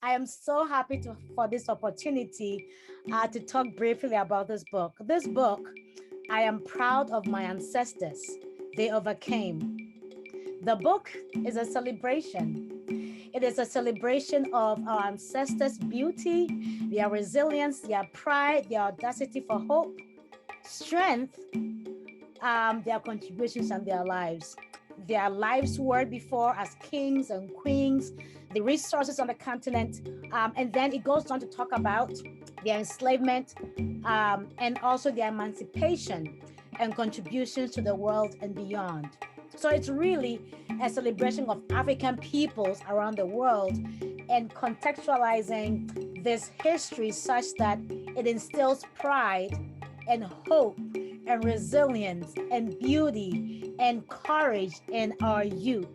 I am so happy for this opportunity to talk briefly about this book. This book, I am proud of my ancestors. They overcame. The book is a celebration. It is a celebration of our ancestors' beauty, their resilience, their pride, their audacity for hope, strength, their contributions and their lives. Their lives were before as kings and queens, the resources on the continent, and then it goes on to talk about their enslavement and also their emancipation and contributions to the world and beyond. So it's really a celebration of African peoples around the world and contextualizing this history such that it instills pride and hope and resilience and beauty and courage in our youth.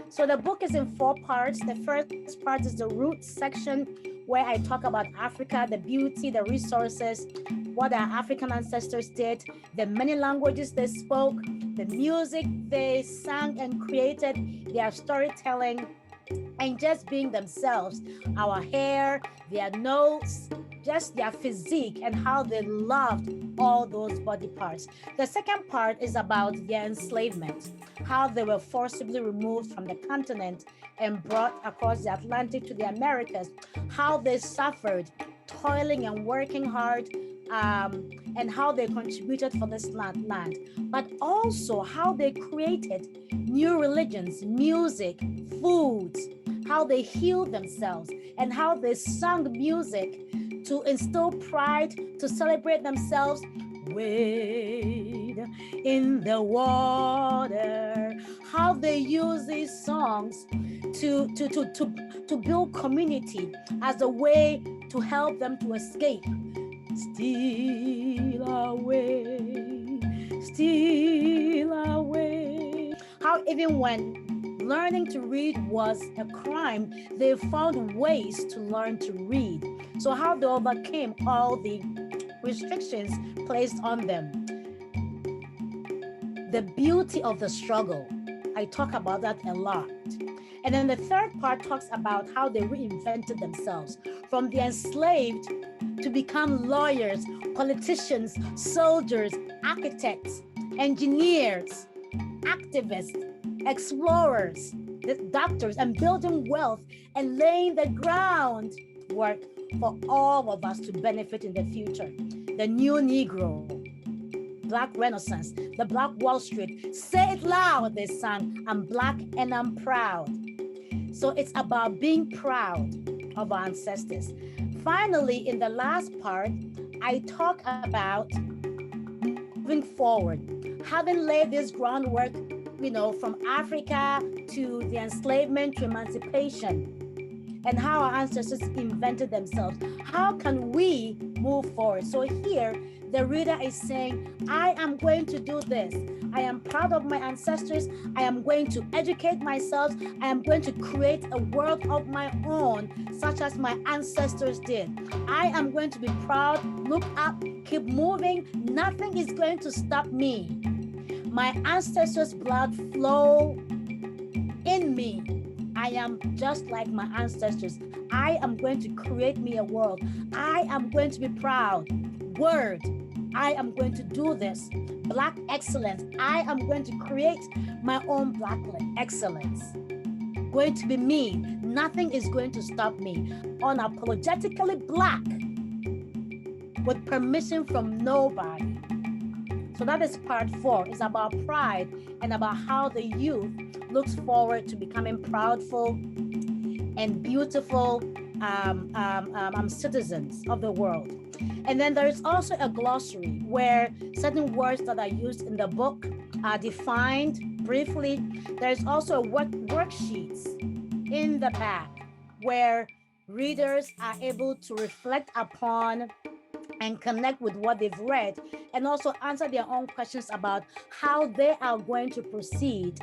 So the book is in 4 parts. The first part is the roots section, where I talk about Africa, the beauty, the resources, what our African ancestors did, the many languages they spoke, the music they sang and created, their storytelling, and just being themselves, our hair, their nose, just their physique and how they loved all those body parts. The second part is about their enslavement, how they were forcibly removed from the continent and brought across the Atlantic to the Americas, how they suffered, toiling and working hard, and how they contributed for this land, but also how they created new religions, music, foods, how they healed themselves, and how they sung music to instill pride, to celebrate themselves. Wade in the water, how they use these songs to build community as a way to help them to escape. Steal away, steal away. How even when learning to read was a crime, they found ways to learn to read. So how they overcame all the restrictions placed on them. The beauty of the struggle. I talk about that a lot. And then the third part talks about how they reinvented themselves from the enslaved to become lawyers, politicians, soldiers, architects, engineers, activists, explorers, doctors, and building wealth and laying the groundwork for all of us to benefit in the future. The new Negro, Black Renaissance, the Black Wall Street. Say it loud, they sang. I'm Black and I'm proud. So it's about being proud of our ancestors. Finally, in the last part, I talk about moving forward, having laid this groundwork, from Africa to the enslavement to emancipation, and how our ancestors invented themselves. How can we move forward? So here, the reader is saying, I am going to do this. I am proud of my ancestors. I am going to educate myself. I am going to create a world of my own, such as my ancestors did. I am going to be proud, look up, keep moving. Nothing is going to stop me. My ancestors' blood flow in me. I am just like my ancestors. I am going to create me a world. I am going to be proud. Word, I am going to do this. Black excellence. I am going to create my own Black excellence. Going to be me. Nothing is going to stop me. Unapologetically Black with permission from nobody. So that is part 4. It's about pride and about how the youth looks forward to becoming proudful and beautiful citizens of the world. And then there is also a glossary where certain words that are used in the book are defined briefly. There's also worksheets in the back where readers are able to reflect upon and connect with what they've read, and also answer their own questions about how they are going to proceed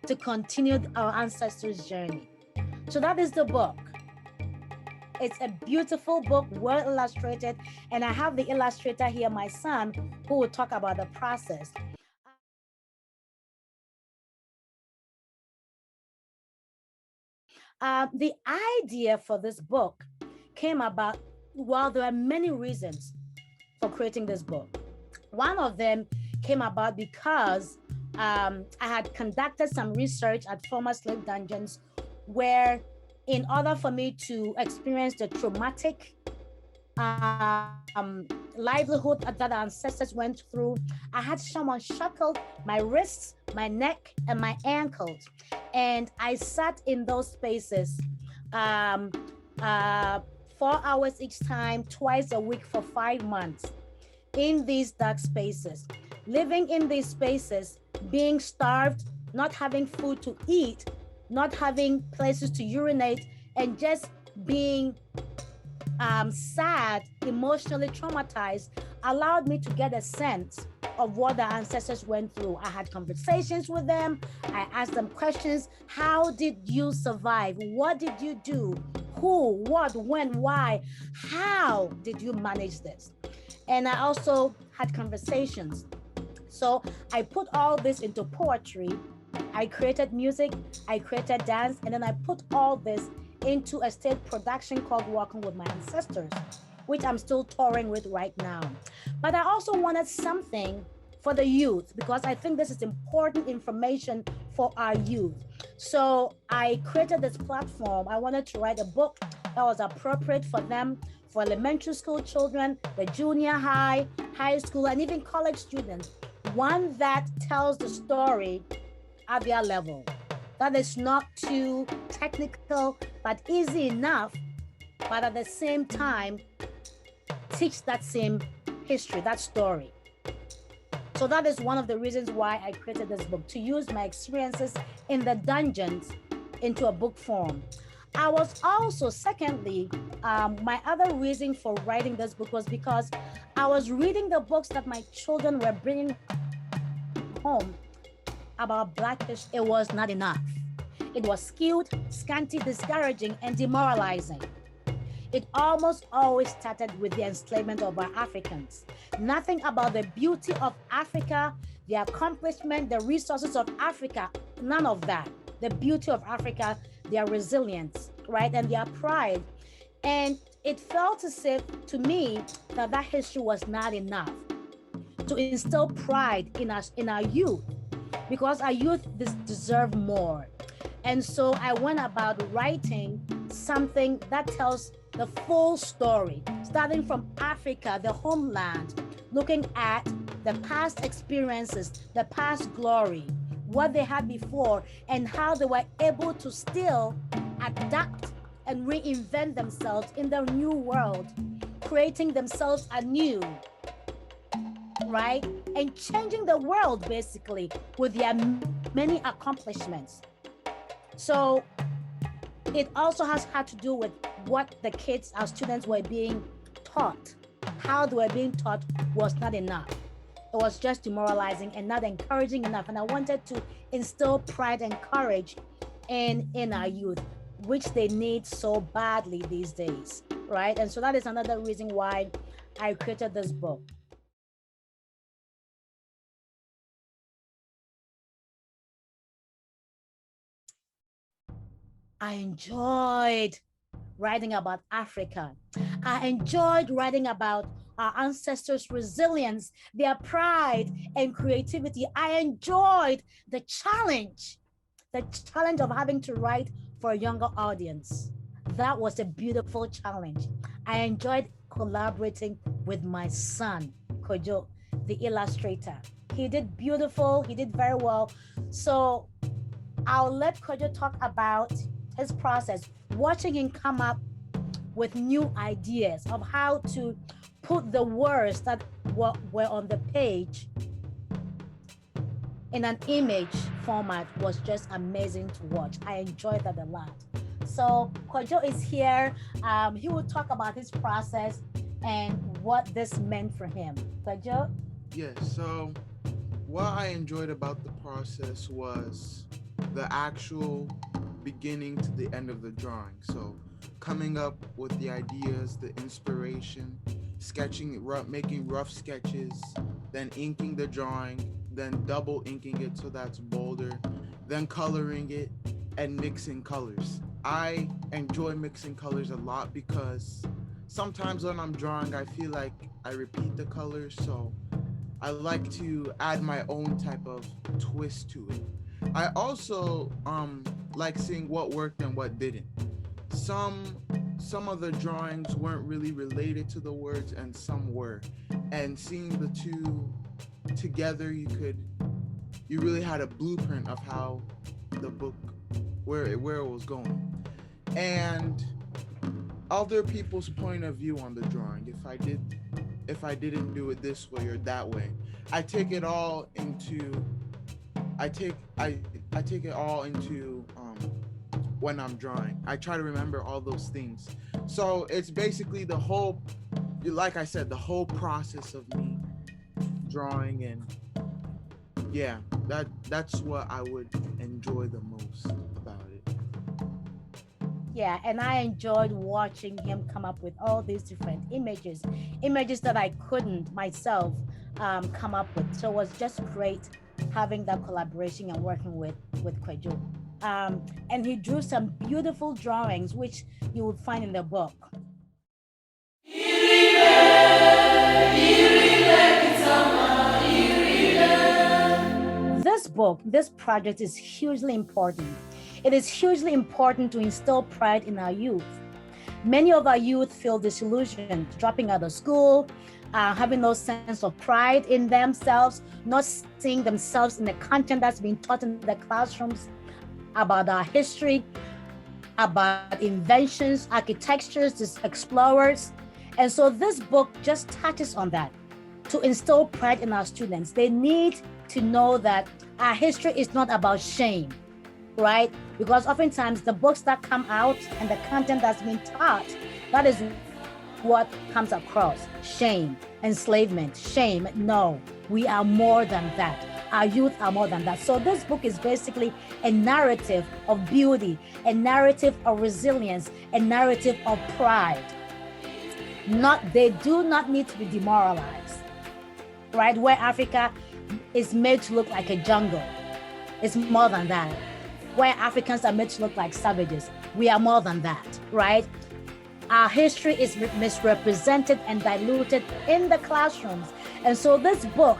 to continue our ancestors' journey. So that is the book. It's a beautiful book, well illustrated, and I have the illustrator here, my son, who will talk about the process. The idea for this book came about, well, there are many reasons for creating this book. One of them came about because I had conducted some research at former slave dungeons where, in order for me to experience the traumatic livelihood that our ancestors went through, I had someone shackle my wrists, my neck, and my ankles. And I sat in those spaces 4 hours each time, twice a week for 5 months in these dark spaces, living in these spaces, being starved, not having food to eat, not having places to urinate, and just being sad, emotionally traumatized, allowed me to get a sense of what the ancestors went through. I had conversations with them. I asked them questions. How did you survive? What did you do? Who, what, when, why? How did you manage this? And I also had conversations. So I put all this into poetry. I created music, I created dance, and then I put all this into a stage production called Walking with My Ancestors, which I'm still touring with right now. But I also wanted something for the youth because I think this is important information for our youth. So I created this platform. I wanted to write a book that was appropriate for them, for elementary school children, the junior high, high school, and even college students. One that tells the story at their level, that is not too technical, but easy enough, but at the same time, teach that same history, that story. So that is one of the reasons why I created this book, to use my experiences in the dungeons into a book form. I was also, secondly, my other reason for writing this book was because I was reading the books that my children were bringing home about Black history. It was not enough. It was skewed, scanty, discouraging, and demoralizing. It almost always started with the enslavement of our Africans. Nothing about the beauty of Africa, the accomplishment, the resources of Africa, none of that. The beauty of Africa, their resilience, right, and their pride. And it felt to me that that history was not enough to instill pride in us, in our youth, because our youth deserve more. And so I went about writing something that tells the full story, starting from Africa, the homeland, looking at the past experiences, the past glory, what they had before, and how they were able to still adapt and reinvent themselves in the new world, creating themselves anew, right? And changing the world basically with their many accomplishments. So it also has had to do with what the kids, our students, were being taught. How they were being taught was not enough. It was just demoralizing and not encouraging enough. And I wanted to instill pride and courage in our youth, which they need so badly these days, right? And so that is another reason why I created this book. I enjoyed writing about Africa. I enjoyed writing about our ancestors' resilience, their pride and creativity. I enjoyed the challenge of having to write for a younger audience. That was a beautiful challenge. I enjoyed collaborating with my son, Kojo, the illustrator. He did beautiful, he did very well. So I'll let Kojo talk about his process, watching him come up with new ideas of how to put the words that were on the page in an image format was just amazing to watch. I enjoyed that a lot. So Kojo is here. He will talk about his process and what this meant for him. Kojo? Yes, so what I enjoyed about the process was the actual beginning to the end of the drawing. So coming up with the ideas, the inspiration, sketching, making rough sketches, then inking the drawing, then double inking it so that's bolder, then coloring it and mixing colors. I enjoy mixing colors a lot because sometimes when I'm drawing, I feel like I repeat the colors. So I like to add my own type of twist to it. I also like seeing what worked and what didn't. Some some of the drawings weren't really related to the words and some were. And seeing the two together, you really had a blueprint of how the book where it was going. And other people's point of view on the drawing. If I didn't do it this way or that way. I take it all into I take it all into when I'm drawing. I try to remember all those things. So it's basically the whole, like I said, the whole process of me drawing, and yeah, that's what I would enjoy the most about it. Yeah, and I enjoyed watching him come up with all these different images that I couldn't myself come up with. So it was just great having that collaboration and working with Kojo. And he drew some beautiful drawings, which you would find in the book. This book, this project is hugely important. It is hugely important to instill pride in our youth. Many of our youth feel disillusioned, dropping out of school, having no sense of pride in themselves, not seeing themselves in the content that's being taught in the classrooms about our history, about inventions, architectures, these explorers. And so this book just touches on that to instill pride in our students. They need to know that our history is not about shame, right? Because oftentimes the books that come out and the content that's been taught, that is what comes across: shame, enslavement, shame. No, we are more than that. Our youth are more than that. So this book is basically a narrative of beauty, a narrative of resilience, a narrative of pride. They do not need to be demoralized, right? Where Africa is made to look like a jungle, it's more than that. Where Africans are made to look like savages, we are more than that, right? Our history is misrepresented and diluted in the classrooms. And so this book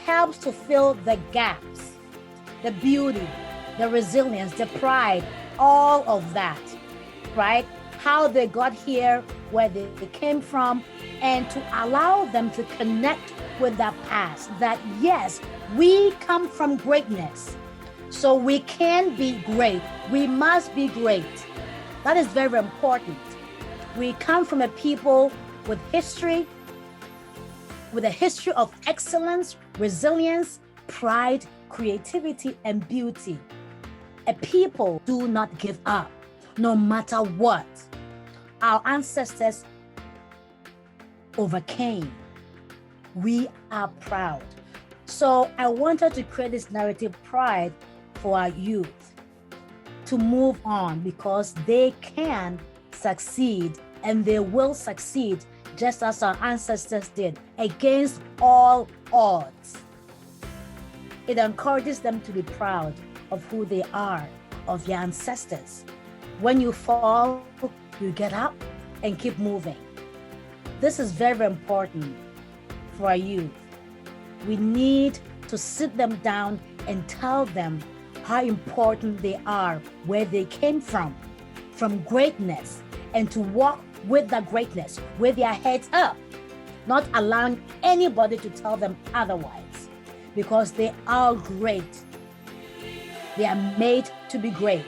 helps to fill the gaps, the beauty, the resilience, the pride, all of that, right? How they got here, where they came from, and to allow them to connect with that past, that yes, we come from greatness. So we can be great. We must be great. That is very important. We come from a people with history, with a history of excellence, resilience, pride, creativity, and beauty. A people do not give up, no matter what. Our ancestors overcame. We are proud. So I wanted to create this narrative pride for our youth to move on, because they can succeed and they will succeed just as our ancestors did, against all odds. It encourages them to be proud of who they are, of their ancestors. When you fall, you get up and keep moving. This is very, very important for our youth. We need to sit them down and tell them how important they are, where they came from greatness, and to walk with the greatness with their heads up, not allowing anybody to tell them otherwise, because they are great. They are made to be great,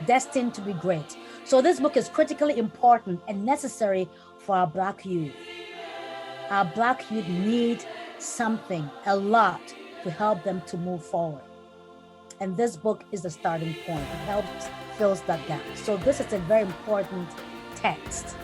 destined to be great. So this book is critically important and necessary for our Black youth. Our Black youth need something, a lot, to help them to move forward. And this book is the starting point. It helps fills that gap. So this is a very important text.